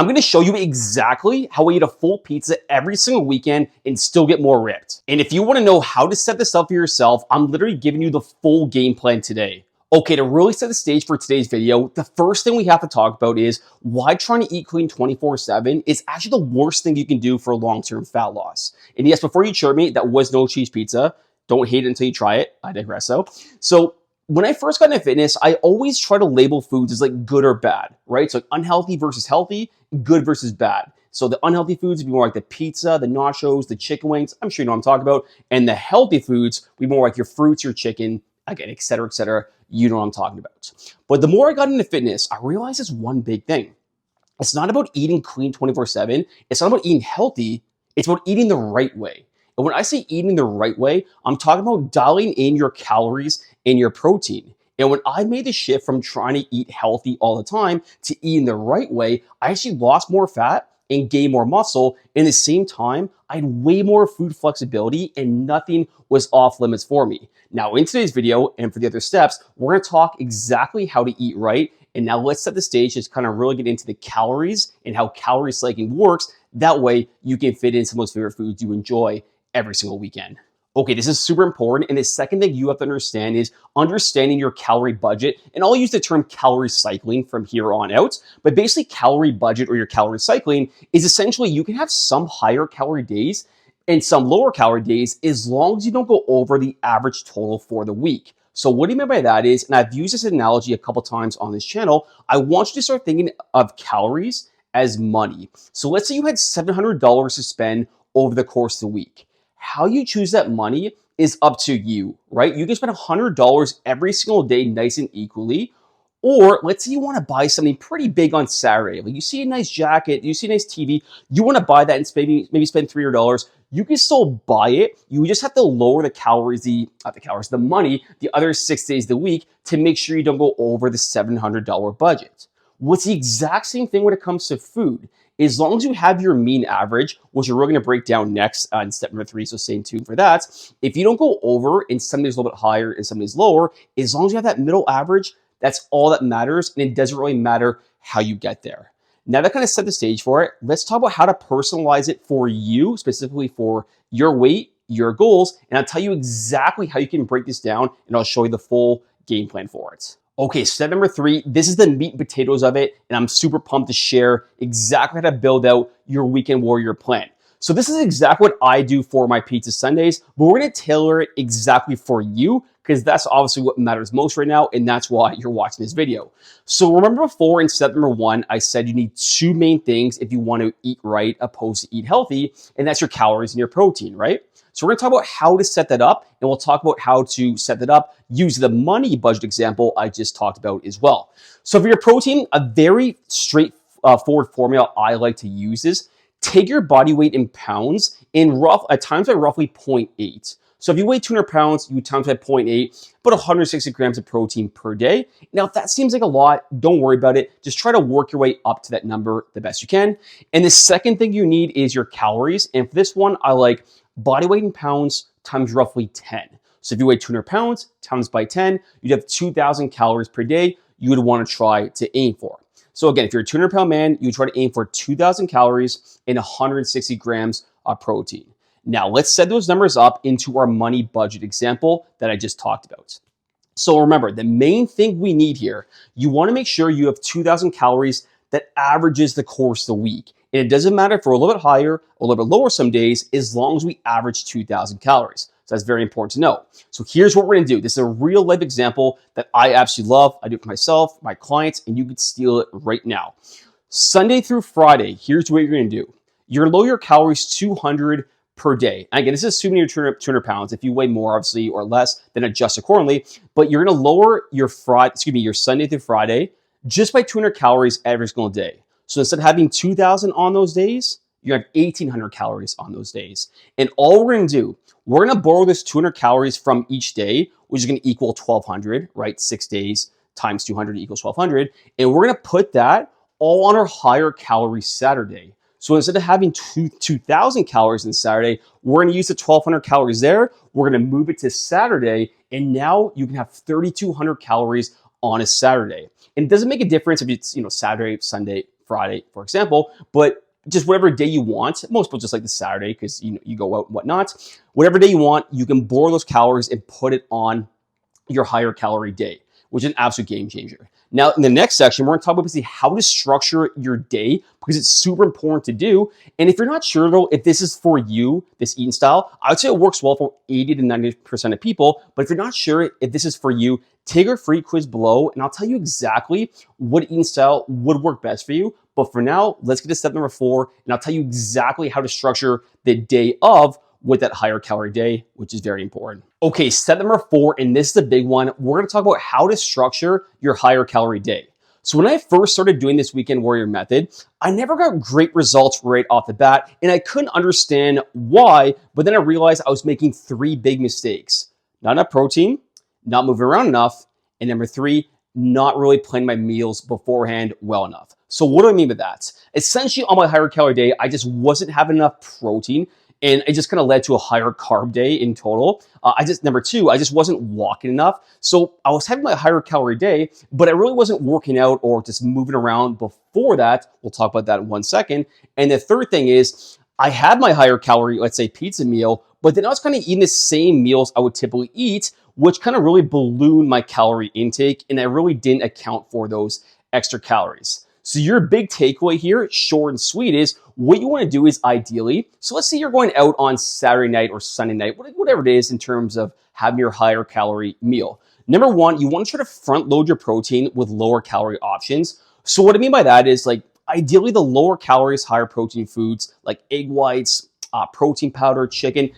I'm going to show you exactly how I eat a full pizza every single weekend and still get more ripped. And if you want to know how to set this up for yourself, I'm literally giving you the full game plan today. Okay, to really set the stage for today's video, the first thing we have to talk about is why trying to eat clean 24/7 is actually the worst thing you can do for long-term fat loss. And yes, before you chirp me, that was no cheese pizza. Don't hate it until you try it. I digress though. So when I first got into fitness, I always try to label foods as like good or bad, right? So like unhealthy versus healthy, good versus bad. So the unhealthy foods would be more like the pizza, the nachos, the chicken wings. I'm sure you know what I'm talking about. And the healthy foods would be more like your fruits, your chicken, again, et cetera, et cetera. You know what I'm talking about. But the more I got into fitness, I realized this one big thing. It's not about eating clean 24/7. It's not about eating healthy. It's about eating the right way. And when I say eating the right way, I'm talking about dialing in your calories and your protein. And when I made the shift from trying to eat healthy all the time to eating the right way, I actually lost more fat and gained more muscle. And at the same time, I had way more food flexibility and nothing was off limits for me. Now in today's video and for the other steps, we're gonna talk exactly how to eat right. And now let's set the stage to kind of really get into the calories and how calorie cycling works. That way you can fit in some of those favorite foods you enjoy every single weekend. Okay, this is super important. And the second thing you have to understand is understanding your calorie budget. And I'll use the term calorie cycling from here on out. But basically, calorie budget or your calorie cycling is essentially you can have some higher calorie days and some lower calorie days as long as you don't go over the average total for the week. So what do you mean by that is, and I've used this analogy a couple times on this channel, I want you to start thinking of calories as money. So let's say you had $700 to spend over the course of the week. How you choose that money is up to you, right? You can spend $100 every single day nice and equally. Or let's say you want to buy something pretty big on Saturday. Like you see a nice jacket, you see a nice TV, you want to buy that and maybe spend $300. You can still buy it. You just have to lower the calories, the money, the other 6 days of the week to make sure you don't go over the $700 budget. What's the exact same thing when it comes to food? As long as you have your mean average, which we're really going to break down next in step number 3, so stay tuned for that. If you don't go over and some days a little bit higher and some days lower, as long as you have that middle average, that's all that matters, and it doesn't really matter how you get there. Now that kind of set the stage for it, let's talk about how to personalize it for you, specifically for your weight, your goals, and I'll tell you exactly how you can break this down, and I'll show you the full game plan for it. Okay, step number 3, this is the meat and potatoes of it, and I'm super pumped to share exactly how to build out your weekend warrior plan. So this is exactly what I do for my pizza Sundays, but we're gonna tailor it exactly for you because that's obviously what matters most right now, and that's why you're watching this video. So remember before in step number 1, I said you need 2 main things if you want to eat right opposed to eat healthy, and that's your calories and your protein, right? So we're gonna talk about how to set that up, and we'll talk about how to set that up using the money budget example I just talked about as well. So for your protein, a very straightforward formula I like to use is take your body weight in pounds in times by roughly 0.8. So if you weigh 200 pounds, you times by 0.8, about 160 grams of protein per day. Now, if that seems like a lot, don't worry about it. Just try to work your way up to that number the best you can. And the second thing you need is your calories. And for this one, I like body weight in pounds times roughly 10. So if you weigh 200 pounds times by 10, you'd have 2,000 calories per day you would want to try to aim for. So again, if you're a 200-pound man, you try to aim for 2,000 calories and 160 grams of protein. Now, let's set those numbers up into our money budget example that I just talked about. So remember, the main thing we need here, you want to make sure you have 2,000 calories that averages the course of the week. And it doesn't matter if we're a little bit higher or a little bit lower some days, as long as we average 2,000 calories. So that's very important to know. So here's what we're going to do. This is a real life example that I absolutely love. I do it for myself, my clients, and you could steal it right now. Sunday through Friday, here's what you're going to do. You're going to lower your calories 200 per day. And again, this is assuming you're 200 pounds. If you weigh more, obviously, or less, then adjust accordingly. But you're going to lower your Sunday through Friday just by 200 calories every single day. So instead of having 2,000 on those days, you have 1,800 calories on those days. And all we're going to do, we're going to borrow this 200 calories from each day, which is going to equal 1,200, right? 6 days times 200 equals 1,200. And we're going to put that all on our higher calorie Saturday. So instead of having 2,000 calories on Saturday, we're going to use the 1,200 calories there. We're going to move it to Saturday. And now you can have 3,200 calories on a Saturday. And it doesn't make a difference if it's, Saturday, Sunday, Friday, for example, but just whatever day you want. Most people just like the Saturday because you go out and whatnot. Whatever day you want, you can borrow those calories and put it on your higher calorie day, which is an absolute game changer. Now, in the next section, we're going to talk about basically how to structure your day because it's super important to do. And if you're not sure, though, if this is for you, this eating style, I would say it works well for 80 to 90% of people. But if you're not sure if this is for you, take our free quiz below, and I'll tell you exactly what eating style would work best for you. But for now, let's get to step number 4, and I'll tell you exactly how to structure the day of with that higher calorie day, which is very important. Okay, step number 4, and this is the big one. We're going to talk about how to structure your higher calorie day. So when I first started doing this weekend warrior method, I never got great results right off the bat, and I couldn't understand why, but then I realized I was making 3 big mistakes. Not enough protein, not moving around enough, and number 3, not really planning my meals beforehand well enough. So what do I mean by that? Essentially, on my higher calorie day, I just wasn't having enough protein, and it just kind of led to a higher carb day in total. Number 2, I just wasn't walking enough. So I was having my higher calorie day, but I really wasn't working out or just moving around before that. We'll talk about that in 1 second. And the third thing is I had my higher calorie, let's say pizza meal, but then I was kind of eating the same meals I would typically eat, which kind of really ballooned my calorie intake. And I really didn't account for those extra calories. So your big takeaway here, short and sweet, is what you want to do is ideally, so let's say you're going out on Saturday night or Sunday night, whatever it is in terms of having your higher calorie meal. Number 1, you want to try to front load your protein with lower calorie options. So what I mean by that is like ideally the lower calories, higher protein foods like egg whites, protein powder, chicken,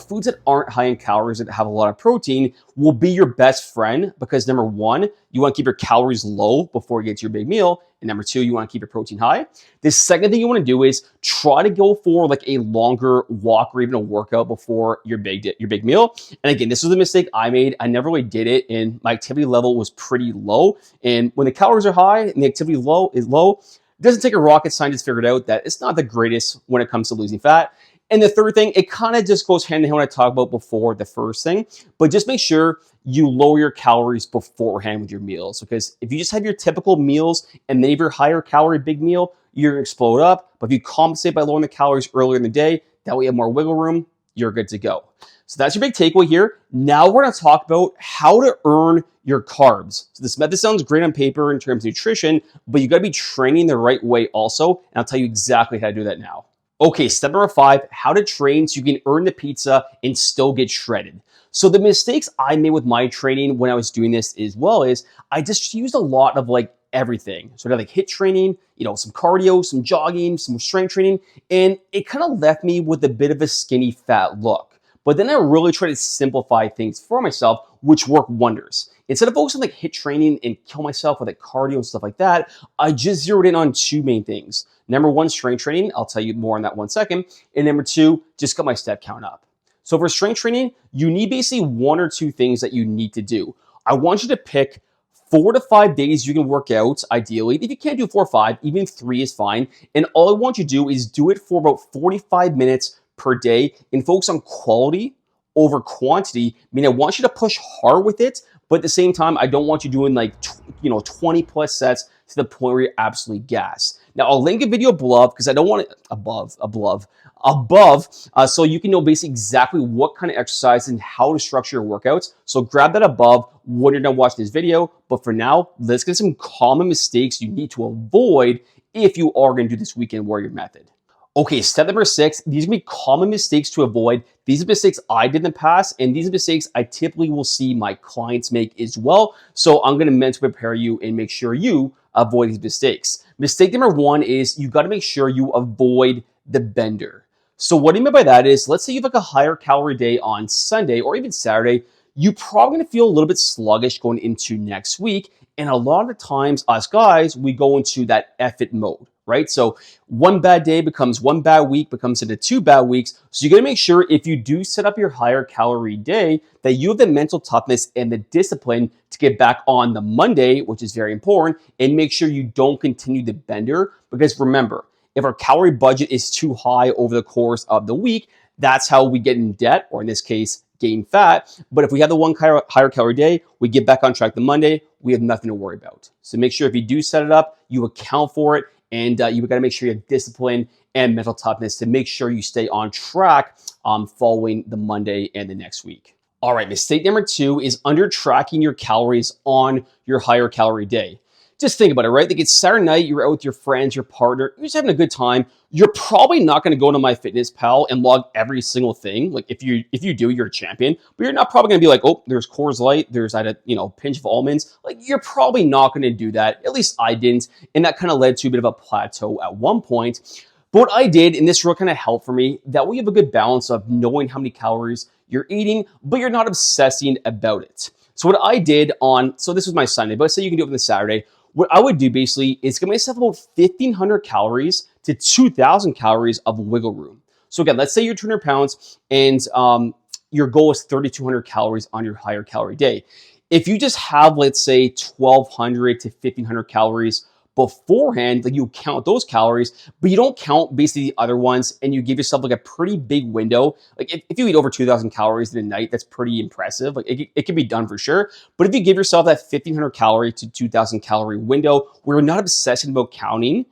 foods that aren't high in calories that have a lot of protein will be your best friend because number 1, you want to keep your calories low before you get to your big meal. And number 2, you want to keep your protein high. The second thing you want to do is try to go for like a longer walk or even a workout before your big meal. And again, this was a mistake I made. I never really did it, and my activity level was pretty low. And when the calories are high and the activity is low, it doesn't take a rocket scientist to figure it out that it's not the greatest when it comes to losing fat. And the third thing, it kind of just goes hand in hand when I talked about before the first thing, but just make sure you lower your calories beforehand with your meals. Because if you just have your typical meals and then your higher calorie big meal, you're gonna explode up. But if you compensate by lowering the calories earlier in the day, that way you have more wiggle room, you're good to go. So that's your big takeaway here. Now we're gonna talk about how to earn your carbs. So this method sounds great on paper in terms of nutrition, but you gotta be training the right way also. And I'll tell you exactly how to do that now. Okay, step number 5, how to train so you can earn the pizza and still get shredded. So the mistakes I made with my training when I was doing this as well is I just used a lot of like everything. So I got like HIIT training, some cardio, some jogging, some strength training, and it kind of left me with a bit of a skinny fat look. But then I really tried to simplify things for myself, which worked wonders. Instead of focusing on like HIIT training and kill myself with like cardio and stuff like that, I just zeroed in on 2 main things. Number 1, strength training. I'll tell you more on that 1 second. And number 2, just got my step count up. So for strength training, you need basically 1 or 2 things that you need to do. I want you to pick 4 to 5 days you can work out, ideally. If you can't do 4 or 5, even 3 is fine. And all I want you to do is do it for about 45 minutes per day and focus on quality over quantity. I mean, I want you to push hard with it, but at the same time, I don't want you doing like 20 plus sets to the point where you're absolutely gassed. Now, I'll link a video above because I don't want it above, so you can know basically exactly what kind of exercise and how to structure your workouts. So grab that above when you're done watching this video. But for now, let's get some common mistakes you need to avoid if you are going to do this weekend warrior method. Okay, step number 6, these are going to be common mistakes to avoid. These are mistakes I did in the past, and these are mistakes I typically will see my clients make as well. So I'm going to mentally prepare you and make sure you avoid these mistakes. Mistake number 1 is you got to make sure you avoid the bender. So what I mean by that is, let's say you have like a higher calorie day on Sunday or even Saturday, you're probably going to feel a little bit sluggish going into next week. And a lot of the times, us guys, we go into that effort mode, right? So 1 bad day becomes 1 bad week, becomes into 2 bad weeks. So you got to make sure if you do set up your higher calorie day, that you have the mental toughness and the discipline to get back on the Monday, which is very important, and make sure you don't continue the bender. Because remember, if our calorie budget is too high over the course of the week, that's how we get in debt, or in this case, gain fat. But if we have the 1 higher calorie day, we get back on track the Monday, we have nothing to worry about. So make sure if you do set it up, you account for it And you got to make sure you have discipline and mental toughness to make sure you stay on track following the Monday and the next week. All right, mistake number 2 is under tracking your calories on your higher calorie day. Just think about it, right? Like it's Saturday night, you're out with your friends, your partner, you're just having a good time. You're probably not going to go to MyFitnessPal and log every single thing. Like if you do, you're a champion. But you're not probably going to be like, oh, there's Coors Light, there's a pinch of almonds. Like you're probably not going to do that. At least I didn't, and that kind of led to a bit of a plateau at one point. But what I did, and this really kind of helped for me, that we have a good balance of knowing how many calories you're eating, but you're not obsessing about it. So what I did so this was my Sunday, but let's say you can do it on the Saturday. What I would do basically is give myself about 1,500 calories to 2,000 calories of wiggle room. So again, let's say you're 200 pounds and your goal is 3,200 calories on your higher calorie day. If you just have, let's say, 1,200 to 1,500 calories beforehand, like you count those calories, but you don't count basically the other ones, and you give yourself like a pretty big window. Like if you eat over 2,000 calories in a night, that's pretty impressive. Like it can be done for sure. But if you give yourself that 1,500 calorie to 2,000 calorie window where you're not obsessing about counting,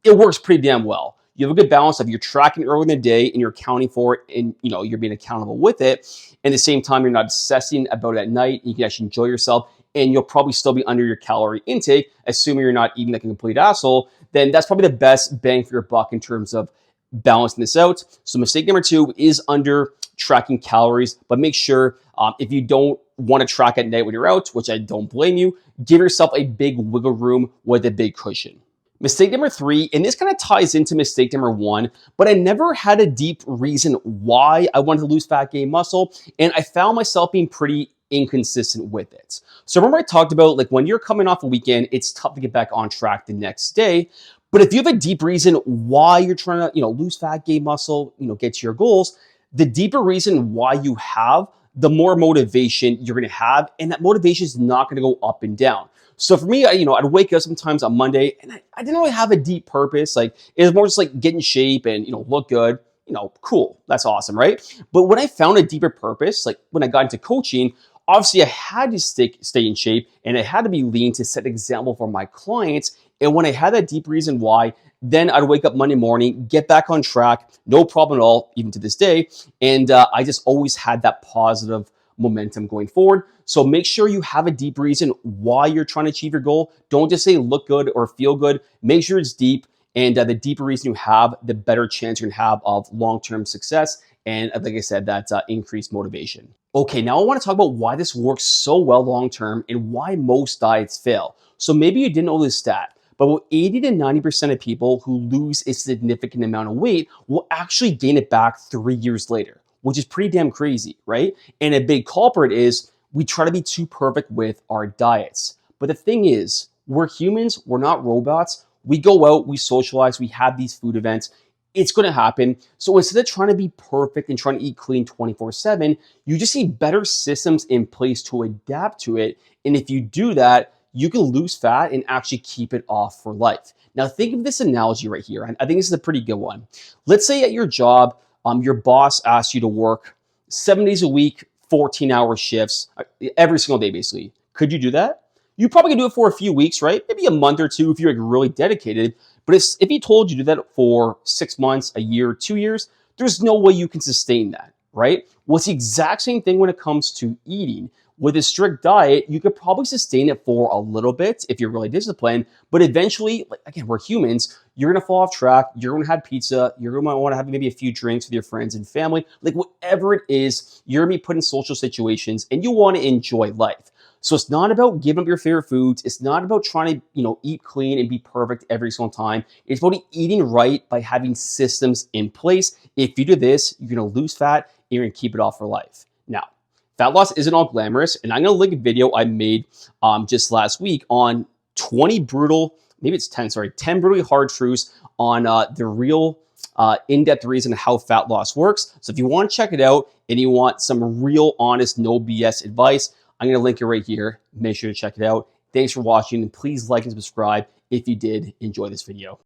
it works pretty damn well. You have a good balance of you're tracking early in the day and you're accounting for it, and you're being accountable with it. And at the same time, you're not obsessing about it at night. You can actually enjoy yourself, and you'll probably still be under your calorie intake, assuming you're not eating like a complete asshole. Then that's probably the best bang for your buck in terms of balancing this out. So mistake number 2 is under tracking calories, but make sure if you don't want to track at night when you're out, which I don't blame you, give yourself a big wiggle room with a big cushion. Mistake number 3, and this kind of ties into mistake number 1, but I never had a deep reason why I wanted to lose fat, gain muscle, and I found myself being pretty inconsistent with it. So remember I talked about like when you're coming off a weekend, it's tough to get back on track the next day. But if you have a deep reason why you're trying to, lose fat, gain muscle, get to your goals, the deeper reason why you have, the more motivation you're going to have, and that motivation is not going to go up and down. So for me, I'd wake up sometimes on Monday and I didn't really have a deep purpose. Like it was more just like get in shape and, look good, cool. That's awesome, right? But when I found a deeper purpose, like when I got into coaching, obviously I had to stay in shape and I had to be lean to set an example for my clients. And when I had that deep reason why, then I'd wake up Monday morning, get back on track, no problem at all, even to this day. And I just always had that positive momentum going forward. So make sure you have a deep reason why you're trying to achieve your goal. Don't just say look good or feel good. Make sure it's deep. And the deeper reason you have, the better chance you're going to have of long-term success. And like I said, that's increased motivation. Okay, now I want to talk about why this works so well long-term and why most diets fail. So maybe you didn't know this stat, but about 80 to 90% of people who lose a significant amount of weight will actually gain it back 3 years later, which is pretty damn crazy, right? And a big culprit is we try to be too perfect with our diets. But the thing is, we're humans, we're not robots. We go out, we socialize, we have these food events. It's going to happen. So instead of trying to be perfect and trying to eat clean 24/7, you just need better systems in place to adapt to it. And if you do that, you can lose fat and actually keep it off for life. Now think of this analogy right here. I think this is a pretty good one. Let's say at your job, your boss asks you to work 7 days a week, 14-hour shifts, every single day basically. Could you do that? You probably can do it for a few weeks, right? Maybe a month or two if you're like really dedicated. But if he told you to do that for 6 months, a year, 2 years, there's no way you can sustain that, right? Well, it's the exact same thing when it comes to eating. With a strict diet, you could probably sustain it for a little bit if you're really disciplined, but eventually, like, again, we're humans, you're gonna fall off track, you're gonna have pizza, you're gonna wanna have maybe a few drinks with your friends and family, like whatever it is, you're gonna be put in social situations and you wanna enjoy life. So it's not about giving up your favorite foods. It's not about trying to, eat clean and be perfect every single time. It's about eating right by having systems in place. If you do this, you're gonna lose fat and you're gonna keep it off for life. Now, fat loss isn't all glamorous, and I'm gonna link a video I made just last week on 10 brutally hard truths on the real in-depth reason how fat loss works. So if you wanna check it out and you want some real, honest, no BS advice, I'm going to link it right here. Make sure to check it out. Thanks for watching, and please like and subscribe if you did enjoy this video.